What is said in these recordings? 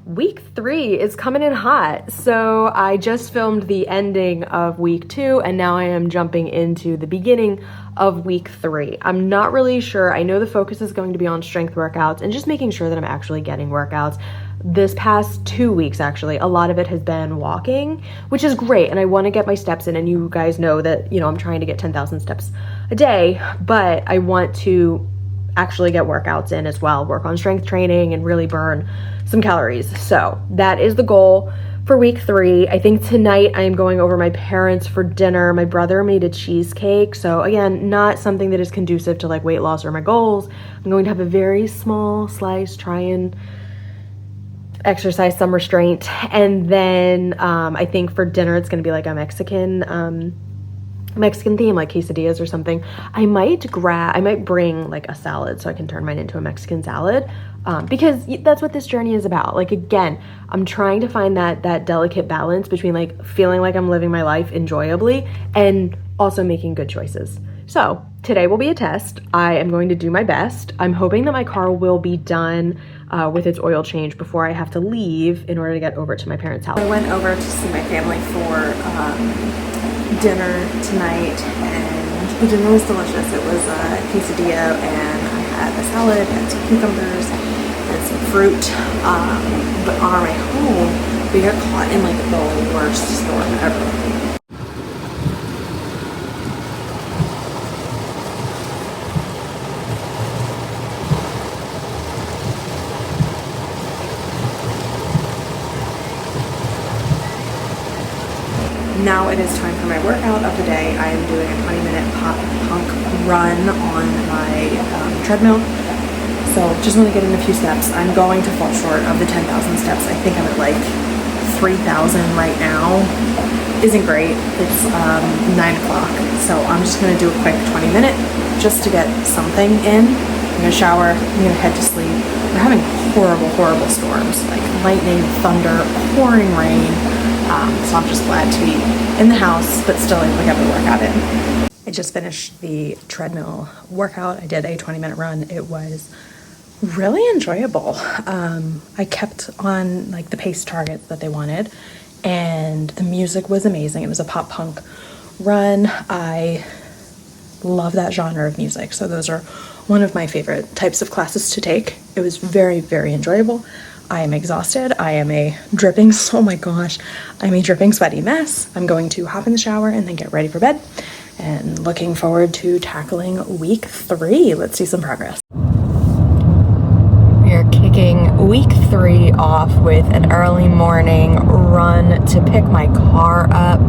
Week 3 is coming in hot. So I just filmed the ending of week 2 and now I am jumping into the beginning of week 3. I'm not really sure. I know the focus is going to be on strength workouts and just making sure that I'm actually getting workouts. This past 2 weeks, actually, a lot of it has been walking, which is great. And I want to get my steps in, and you guys know that, I'm trying to get 10,000 steps a day, but I want to actually get workouts in as well, work on strength training and really burn some calories. So that is the goal for week 3. I think tonight I am going over my parents for dinner. My brother made a cheesecake. So again, not something that is conducive to like weight loss or my goals. I'm going to have a very small slice, try and exercise some restraint. And then I think for dinner, it's going to be like a Mexican theme, like quesadillas or something. I might bring like a salad so I can turn mine into a Mexican salad, because that's what this journey is about. Like, again, I'm trying to find that delicate balance between like feeling like I'm living my life enjoyably and also making good choices. So today will be a test. I am going to do my best. I'm hoping that my car will be done with its oil change before I have to leave in order to get over to my parents' house. I went over to see my family for dinner tonight, and the dinner was delicious. It was a quesadilla, and I had a salad and some cucumbers and some fruit. But on our way home, we got caught in like the worst storm ever. Now it is time for my workout of the day. I am doing a 20-minute pop punk run on my treadmill. So just want to get in a few steps. I'm going to fall short of the 10,000 steps. I think I'm at like 3,000 right now. Isn't great. It's 9 o'clock. So I'm just going to do a quick 20-minute just to get something in. I'm going to shower. I'm going to head to sleep. We're having horrible, horrible storms, like lightning, thunder, pouring rain. So I'm just glad to be in the house, but still able to get the workout in. I just finished the treadmill workout. I did a 20-minute run. It was really enjoyable. I kept on like the pace targets that they wanted, and the music was amazing. It was a pop punk run. I love that genre of music. So those are one of my favorite types of classes to take. It was very, very enjoyable. I am exhausted. I am a dripping, oh my gosh, I'm a dripping sweaty mess. I'm going to hop in the shower and then get ready for bed, and looking forward to tackling week 3. Let's see some progress. We are kicking week 3 off with an early morning run to pick my car up.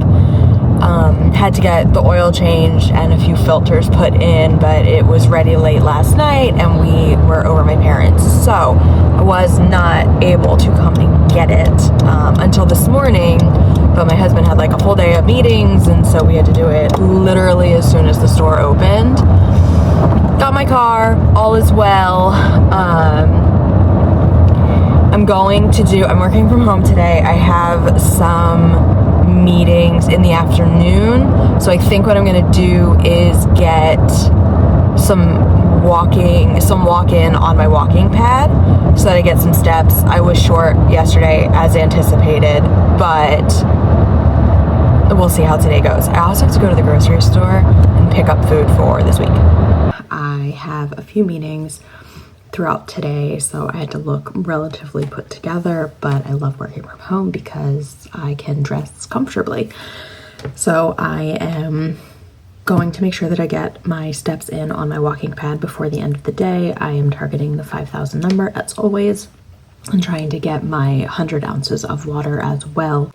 Had to get the oil changed and a few filters put in, but it was ready late last night and we were over my parents. So I was not able to come and get it until this morning, but my husband had like a full day of meetings, and so we had to do it literally as soon as the store opened. Got my car, all is well. I'm working from home today. I have some meetings in the afternoon, so I think what I'm gonna do is get some walk-in on my walking pad so that I get some steps. I was short yesterday as anticipated, but we'll see how today goes. I also have to go to the grocery store and pick up food for this week. I have a few meetings throughout today, so I had to look relatively put together, but I love working from home because I can dress comfortably. So I am going to make sure that I get my steps in on my walking pad before the end of the day. I am targeting the 5,000 number as always, and trying to get my 100 ounces of water as well.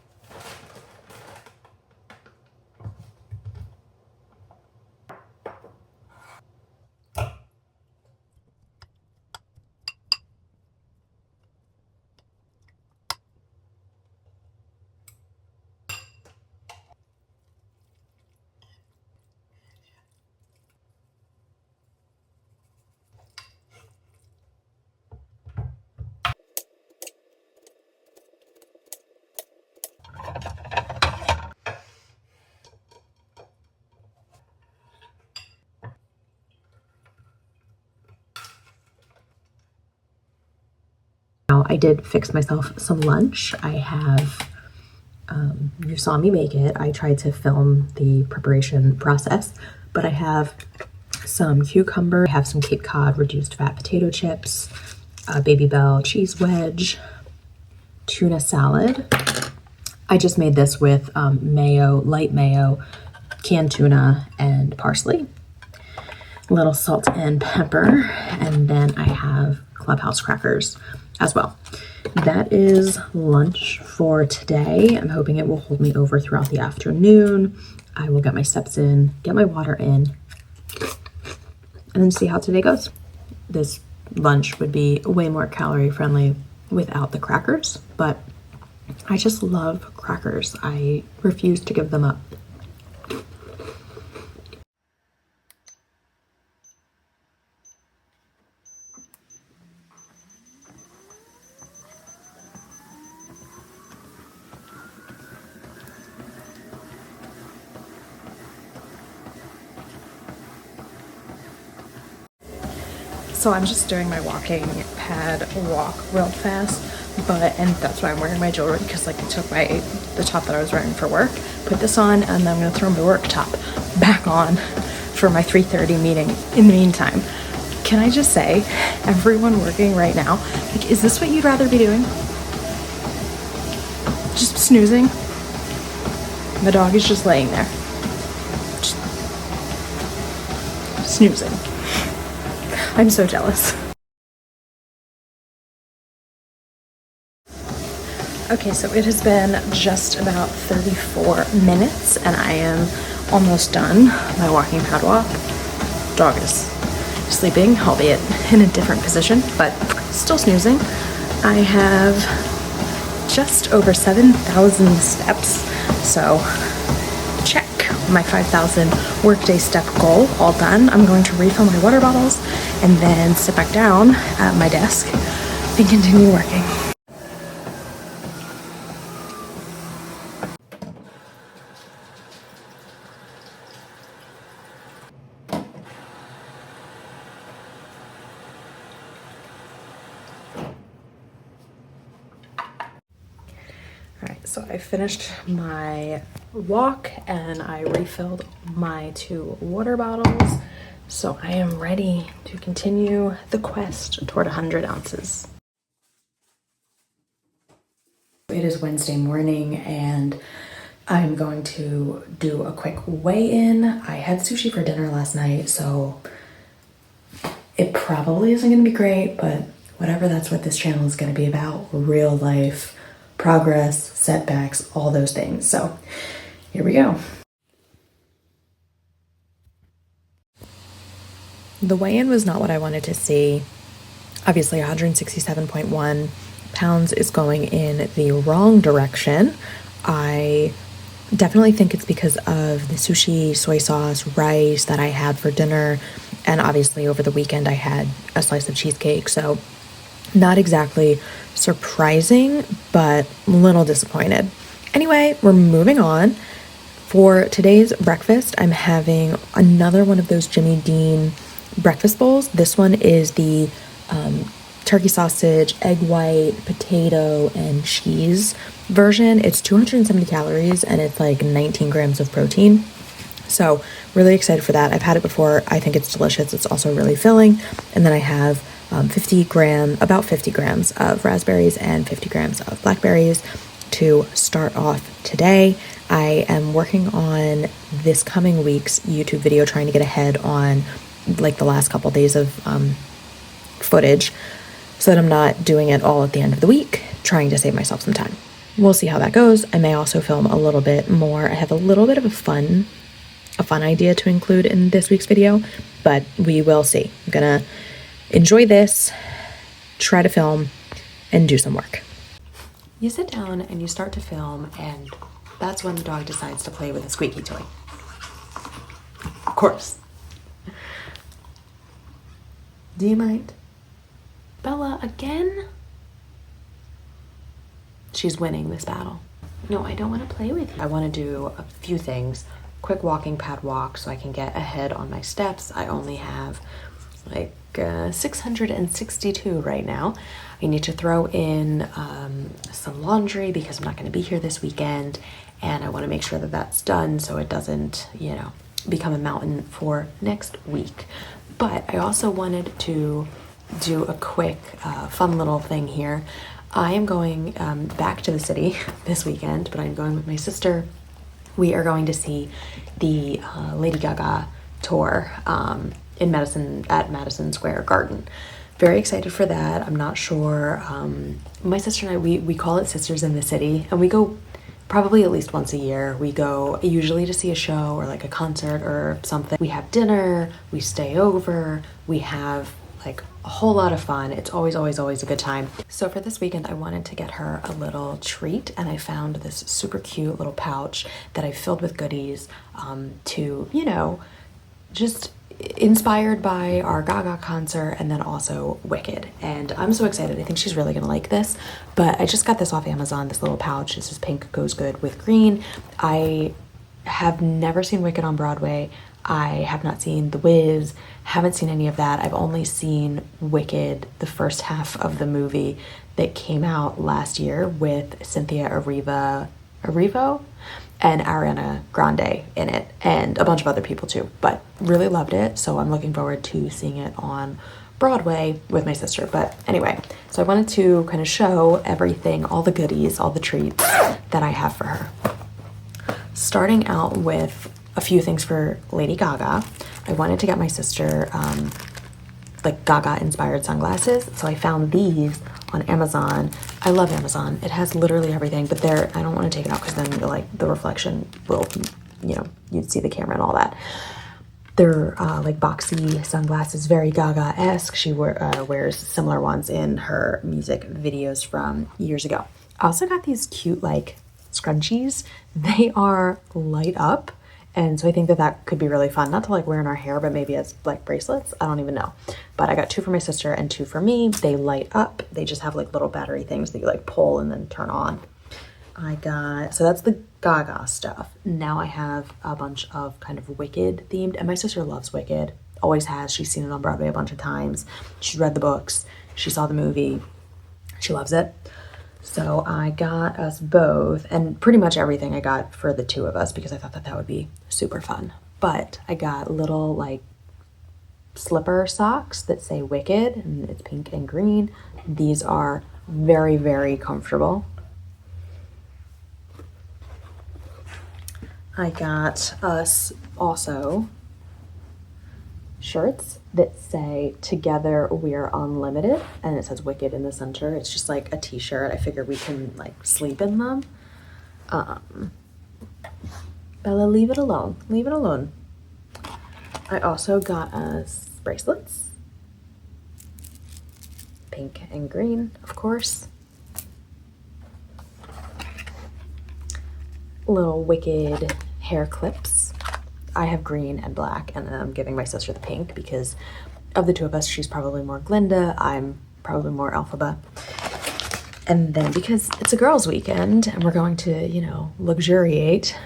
I did fix myself some lunch. I have, you saw me make it. I tried to film the preparation process, but I have some cucumber, I have some Cape Cod reduced fat potato chips, a Baby Bell cheese wedge, tuna salad. I just made this with mayo, light mayo, canned tuna, and parsley. A little salt and pepper, and then I have Clubhouse crackers as well. That is lunch for today. I'm hoping it will hold me over throughout the afternoon. I will get my steps in, get my water in, and then see how today goes. This lunch would be way more calorie friendly without the crackers, but I just love crackers. I refuse to give them up. So I'm just doing my walking pad walk real fast, and that's why I'm wearing my jewelry, because like I took the top that I was wearing for work, put this on, and then I'm gonna throw my work top back on for my 3:30 meeting. In the meantime, can I just say, everyone working right now, like, is this what you'd rather be doing? Just snoozing? The dog is just laying there, just snoozing. I'm so jealous. Okay, so it has been just about 34 minutes and I am almost done my walking pad walk. Dog is sleeping, albeit in a different position, but still snoozing. I have just over 7,000 steps, so check my 5,000 workday step goal, all done. I'm going to refill my water bottles and then sit back down at my desk and continue working. Alright, so I finished my walk and I refilled my 2 water bottles. So I am ready to continue the quest toward 100 ounces. It is Wednesday morning and I'm going to do a quick weigh-in. I had sushi for dinner last night, so it probably isn't going to be great, but whatever, that's what this channel is going to be about. Real life, progress, setbacks, all those things. So here we go. The weigh-in was not what I wanted to see. Obviously 167.1 pounds is going in the wrong direction. I definitely think it's because of the sushi, soy sauce, rice that I had for dinner. And obviously over the weekend I had a slice of cheesecake. So not exactly surprising, but a little disappointed. Anyway, we're moving on. For today's breakfast, I'm having another one of those Jimmy Dean breakfast bowls. This one is the turkey sausage, egg white, potato, and cheese version. It's 270 calories and it's like 19 grams of protein. So really excited for that. I've had it before. I think it's delicious. It's also really filling. And then I have about 50 grams of raspberries and 50 grams of blackberries to start off today. I am working on this coming week's YouTube video, trying to get ahead on like the last couple days of footage so that I'm not doing it all at the end of the week, trying to save myself some time. We'll see how that goes. I may also film a little bit more. I have a little bit of a fun idea to include in this week's video, but we will see. I'm gonna enjoy this, try to film, and do some work. You sit down and you start to film, and that's when the dog decides to play with a squeaky toy. Of course. Do you mind? Bella, again? She's winning this battle. No, I don't want to play with you. I want to do a few things. Quick walking pad walk so I can get ahead on my steps. I only have like 662 right now. I need to throw in some laundry because I'm not going to be here this weekend, and I want to make sure that that's done so it doesn't, you know, become a mountain for next week. But I also wanted to do a quick fun little thing here. I am going back to the city this weekend, but I'm going with my sister. We are going to see the Lady Gaga tour in Madison Square Garden. Very excited for that. I'm not sure. My sister and I, we call it Sisters in the City, and we go probably at least once a year. We go usually to see a show or like a concert or something. We have dinner, we stay over, we have like a whole lot of fun. It's always a good time. So for this weekend, I wanted to get her a little treat, and I found this super cute little pouch that I filled with goodies to, you know, just inspired by our Gaga concert and then also Wicked. And I'm so excited. I think she's really gonna like this. But I just got this off Amazon, this little pouch. This is pink, goes good with green. I have never seen Wicked on Broadway. I have not seen The Wiz, haven't seen any of that. I've only seen Wicked, the first half of the movie that came out last year with Cynthia Erivo and Ariana Grande in it, and a bunch of other people too, but really loved it. So I'm looking forward to seeing it on Broadway with my sister. But anyway, so I wanted to kind of show everything, all the goodies, all the treats that I have for her. Starting out with a few things for Lady Gaga. I wanted to get my sister like Gaga inspired sunglasses. So I found these on Amazon. I love Amazon. It has literally everything, but I don't want to take it out because then like the reflection will, you know, you'd see the camera and all that. They're like boxy sunglasses, very Gaga-esque. She wears similar ones in her music videos from years ago. I also got these cute like scrunchies. They are light up. And so I think that could be really fun, not to like wear in our hair, but maybe as like bracelets. I don't even know. But I got 2 for my sister and 2 for me. They light up. They just have like little battery things that you like pull and then turn on. So that's the Gaga stuff. Now I have a bunch of kind of Wicked themed, and my sister loves Wicked. Always has. She's seen it on Broadway a bunch of times. She's read the books. She saw the movie. She loves it. So I got us both, and pretty much everything I got for the 2 of us because I thought that would be super fun. But I got little like slipper socks that say Wicked, and it's pink and green. These are very, very comfortable. I got us also shirts that say "Together We're Unlimited," and it says Wicked in the center. It's just like a t-shirt. I figured we can like sleep in them. Bella, leave it alone. Leave it alone. I also got us bracelets. Pink and green, of course. Little Wicked hair clips. I have green and black, and I'm giving my sister the pink because of the 2 of us, she's probably more Glinda, I'm probably more Elphaba. And then because it's a girls' weekend and we're going to, you know, luxuriate,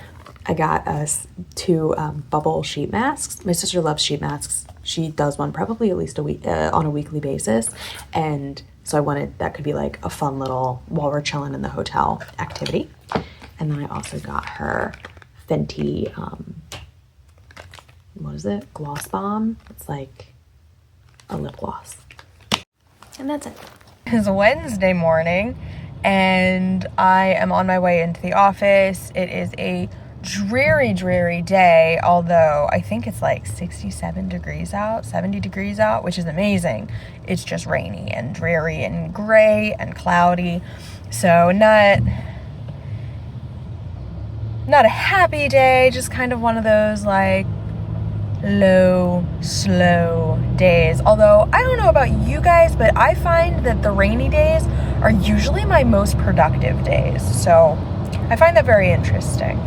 I got us 2 bubble sheet masks. My sister loves sheet masks. She does one probably at least a week on a weekly basis, and so I wanted that could be like a fun little while we're chilling in the hotel activity. And then I also got her Fenty, what is it? Gloss Bomb. It's like a lip gloss. And that's it. It's Wednesday morning and I am on my way into the office. It is a dreary day, although I think it's like 67 degrees out, 70 degrees out, which is amazing. It's just rainy and dreary and gray and cloudy. So not a happy day, just kind of one of those like low, slow days. Although I don't know about you guys, but I find that the rainy days are usually my most productive days. So I find that very interesting.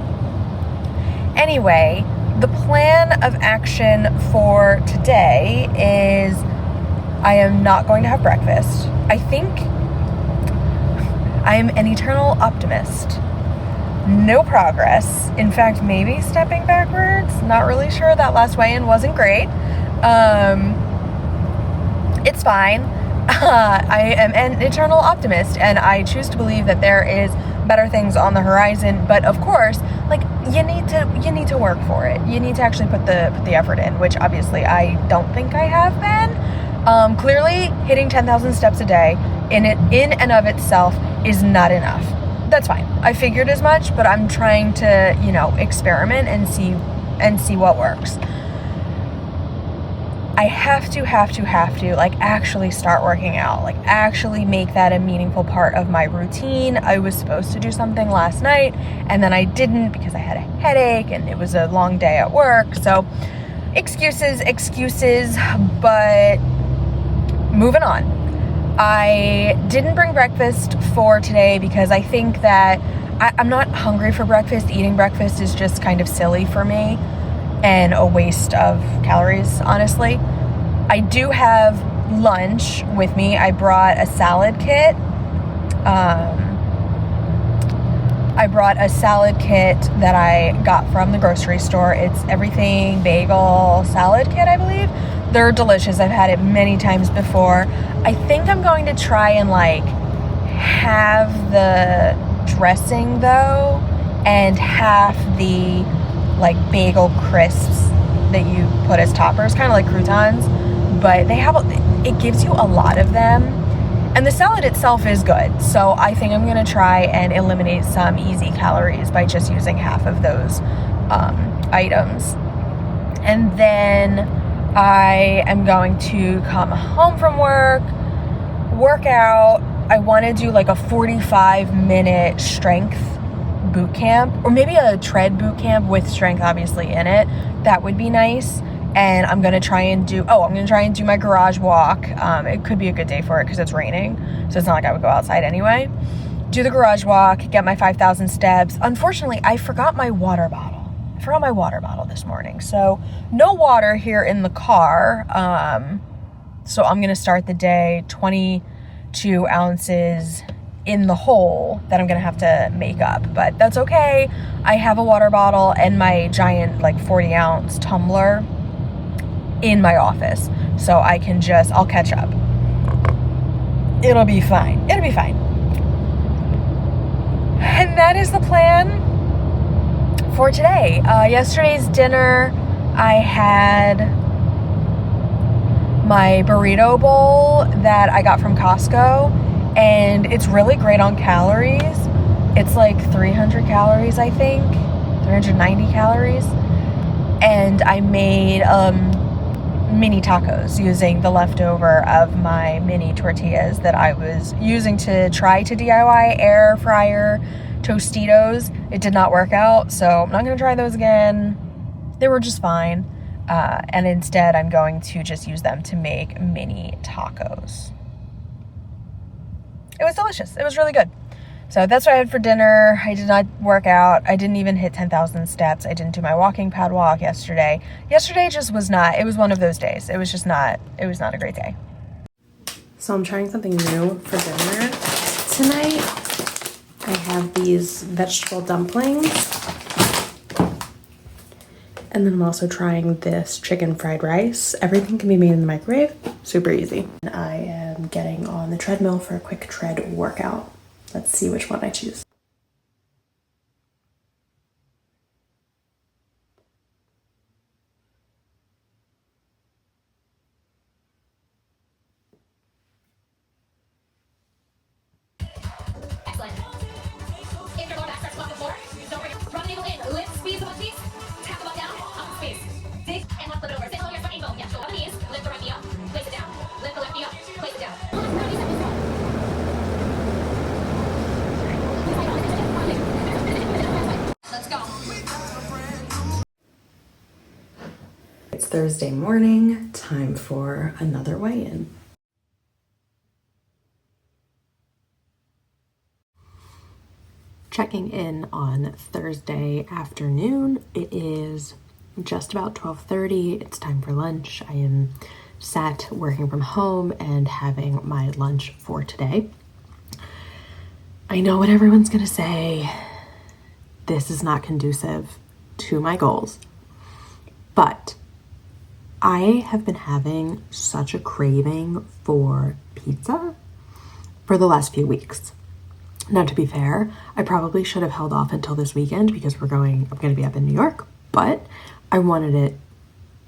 Anyway, the plan of action for today is I am not going to have breakfast. I think I am an eternal optimist. No progress. In fact, maybe stepping backwards. Not really sure. That last weigh-in wasn't great. fine. I am an eternal optimist, and I choose to believe that there is better things on the horizon. But of course, like, you need to work for it. You need to actually put the effort in, which obviously I don't think I have been. Clearly, hitting 10,000 steps a day in and of itself is not enough. That's fine. I figured as much, but I'm trying to, experiment and see what works. I have to like actually start working out, like actually make that a meaningful part of my routine. I was supposed to do something last night and then I didn't because I had a headache and it was a long day at work. So excuses, but moving on. I didn't bring breakfast for today because I think that I'm not hungry for breakfast. Eating breakfast is just kind of silly for me and a waste of calories, honestly. I do have lunch with me. I brought a salad kit. That I got from the grocery store. It's everything bagel salad kit, I believe. They're delicious. I've had it many times before. I think I'm going to try and like have the dressing though and half the like bagel crisps that you put as toppers, kind of like croutons, but it gives you a lot of them, and the salad itself is good. So I think I'm gonna try and eliminate some easy calories by just using half of those items. And then I am going to come home from work out. I want to do like a 45-minute strength boot camp, or maybe a tread boot camp with strength obviously in it. That would be nice. And I'm gonna try and do my garage walk. It could be a good day for it because it's raining, so it's not like I would go outside anyway. Do the garage walk, get my 5,000 steps. Unfortunately, I forgot my water bottle. This morning, so no water here in the car. So I'm gonna start the day 22 ounces in the hole that I'm gonna have to make up, but that's okay. I have a water bottle and my giant like 40-ounce tumbler in my office, so I'll catch up. It'll be fine. And that is the plan for today. Yesterday's dinner, I had my burrito bowl that I got from Costco, and it's really great on calories. It's like 300 calories, I think, 390 calories. And I made mini tacos using the leftover of my mini tortillas that I was using to try to DIY air fryer Tostitos. It did not work out, so I'm not going to try those again. They were just fine. And instead, I'm going to just use them to make mini tacos. It was delicious. It was really good. So that's what I had for dinner. I did not work out. I didn't even hit 10,000 steps. I didn't do my walking pad walk yesterday. Yesterday just was not, it was one of those days. It was not a great day. So I'm trying something new for dinner tonight. I have these vegetable dumplings. And then I'm also trying this chicken fried rice. Everything can be made in the microwave. Super easy. And I am getting on the treadmill for a quick tread workout. Let's see which one I choose. Excellent. If your lower back starts to go off the floor, don't worry. Rub the ankle in. Lift, squeeze the butt cheeks. Tap the butt down. Up, squeeze. Dig, and flip it over. Sit on your front ankle. Yeah, go up the knees. Lift the right knee up. Place it down. Lift the left knee up. Place it down. Let's go. It's Thursday morning. Time for another weigh-in. Checking in on Thursday afternoon. It is just about 12:30. It's time for lunch. I am sat working from home and having my lunch for today. I know what everyone's gonna say. This is not conducive to my goals, but I have been having such a craving for pizza for the last few weeks. Now, to be fair, I probably should have held off until this weekend because I'm going to be up in New York, but I wanted it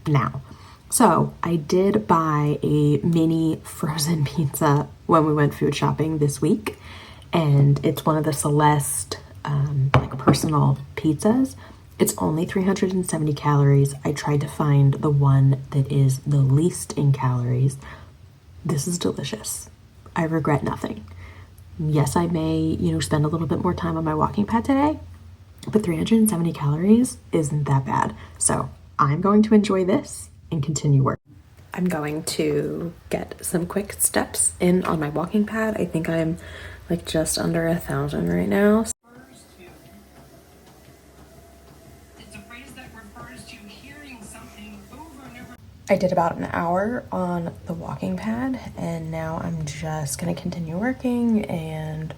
now. So I did buy a mini frozen pizza when we went food shopping this week, and it's one of the Celeste like personal pizzas. It's only 370 calories. I tried to find the one that is the least in calories. This is delicious. I regret nothing. Yes, I may, spend a little bit more time on my walking pad today, but 370 calories isn't that bad. So I'm going to enjoy this and continue working. I'm going to get some quick steps in on my walking pad. I think I'm like just under 1,000 right now. I did about an hour on the walking pad, and now I'm just gonna continue working and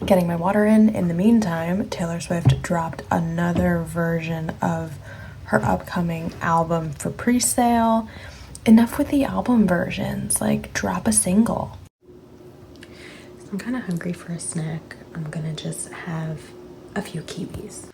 getting my water in. In the meantime, Taylor Swift dropped another version of her upcoming album for pre-sale. Enough with the album versions, like drop a single. So I'm kind of hungry for a snack. I'm gonna just have a few kiwis.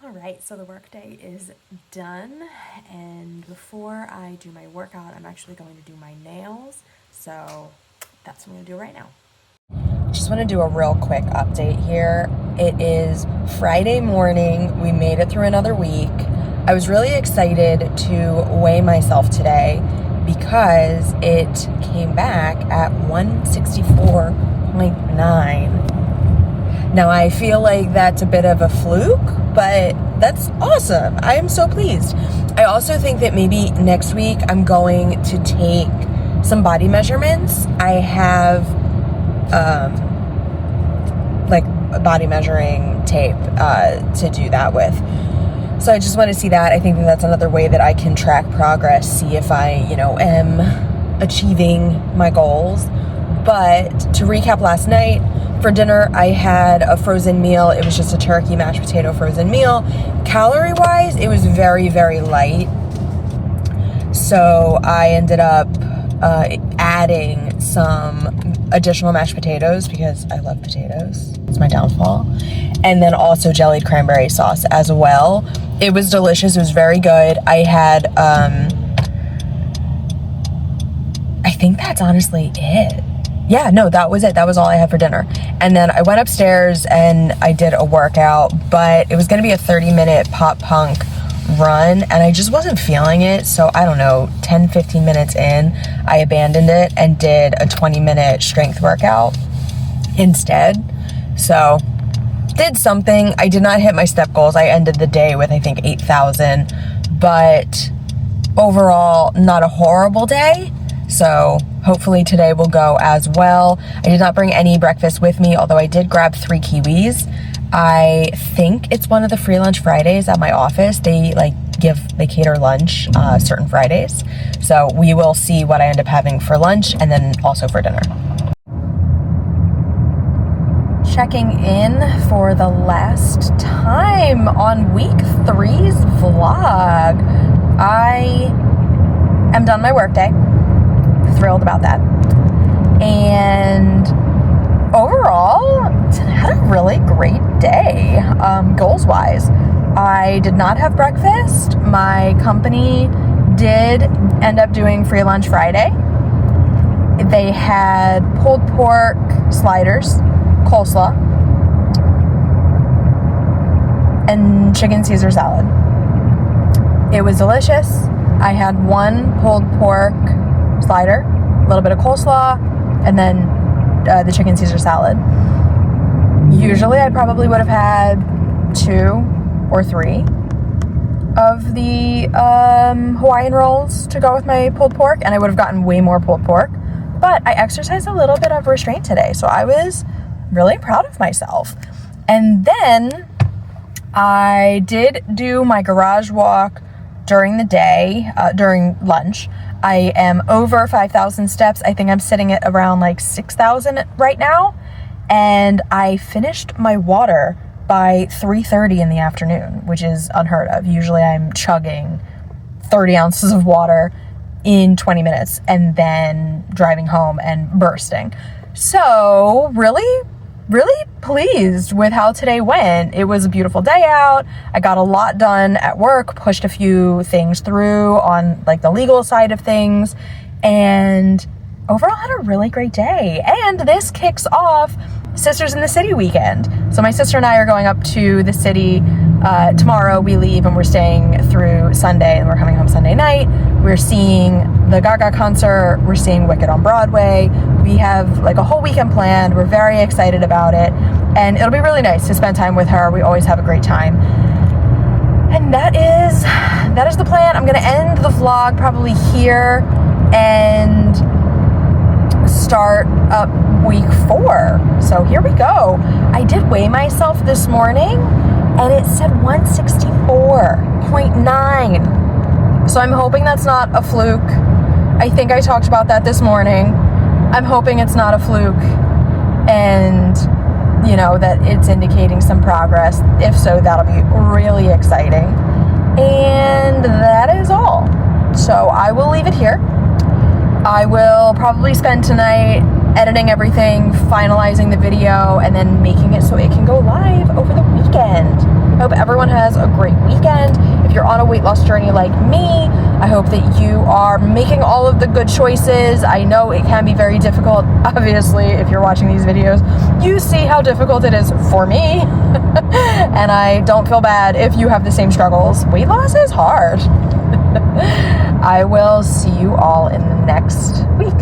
All right, so the workday is done, and before I do my workout, I'm actually going to do my nails, so that's what I'm gonna do right now. Just want to do a real quick update here. It is Friday morning. We made it through another week. I was really excited to weigh myself today because it came back at 164.9. Now, I feel like that's a bit of a fluke, but that's awesome. I am so pleased. I also think that maybe next week I'm going to take some body measurements. I have like a body measuring tape to do that with. So I just want to see that. I think that that's another way that I can track progress, see if I, am achieving my goals. But to recap last night, for dinner, I had a frozen meal. It was just a turkey mashed potato frozen meal. Calorie-wise, it was very, very light. So I ended up adding some additional mashed potatoes because I love potatoes. It's my downfall. And then also jellied cranberry sauce as well. It was delicious. It was very good. I had, I think that's honestly it. Yeah, no, that was it. That was all I had for dinner. And then I went upstairs and I did a workout, but it was going to be a 30-minute pop punk run and I just wasn't feeling it. So I don't know, 10, 15 minutes in, I abandoned it and did a 20-minute strength workout instead. So did something. I did not hit my step goals. I ended the day with, I think, 8,000, but overall, not a horrible day. So hopefully today will go as well. I did not bring any breakfast with me, although I did grab 3 kiwis. I think it's one of the free lunch Fridays at my office. They cater lunch certain Fridays. So we will see what I end up having for lunch and then also for dinner. Checking in for the last time on week 3's vlog. I am done my workday. Thrilled about that. And overall, had a really great day, goals wise. I did not have breakfast. My company did end up doing free lunch Friday. They had pulled pork sliders, coleslaw, and chicken Caesar salad. It was delicious. I had 1 pulled pork slider, a little bit of coleslaw, and then the chicken Caesar salad. Usually I probably would have had 2 or 3. of the Hawaiian rolls to go with my pulled pork, and I would have gotten way more pulled pork, but I exercised a little bit of restraint today, so I was really proud of myself. And then I did do my garage walk during the day, during lunch. I am over 5,000 steps. I think I'm sitting at around like 6,000 right now, and I finished my water by 3:30 in the afternoon, which is unheard of. Usually I'm chugging 30 ounces of water in 20 minutes and then driving home and bursting. So really pleased with how today went. It was a beautiful day out. I got a lot done at work, pushed a few things through on like the legal side of things, and overall had a really great day. And this kicks off Sisters in the City weekend. So my sister and I are going up to the city tomorrow. We leave and we're staying through Sunday, and we're coming home Sunday night. We're seeing the Gaga concert. We're seeing Wicked on Broadway. We have like a whole weekend planned. We're very excited about it, and it'll be really nice to spend time with her. We always have a great time. And that is the plan. I'm gonna end the vlog probably here and start up week 4. So here we go. I did weigh myself this morning and it said 164.9. So I'm hoping that's not a fluke. I think I talked about that this morning. I'm hoping it's not a fluke and, you know, that it's indicating some progress. If so, that'll be really exciting. And that is all. So I will leave it here. I will probably spend tonight editing everything, finalizing the video, and then making it so it can go live over the weekend. I hope everyone has a great weekend. If you're on a weight loss journey like me, I hope that you are making all of the good choices. I know it can be very difficult. Obviously, if you're watching these videos, you see how difficult it is for me. And I don't feel bad if you have the same struggles. Weight loss is hard. I will see you all in the next week.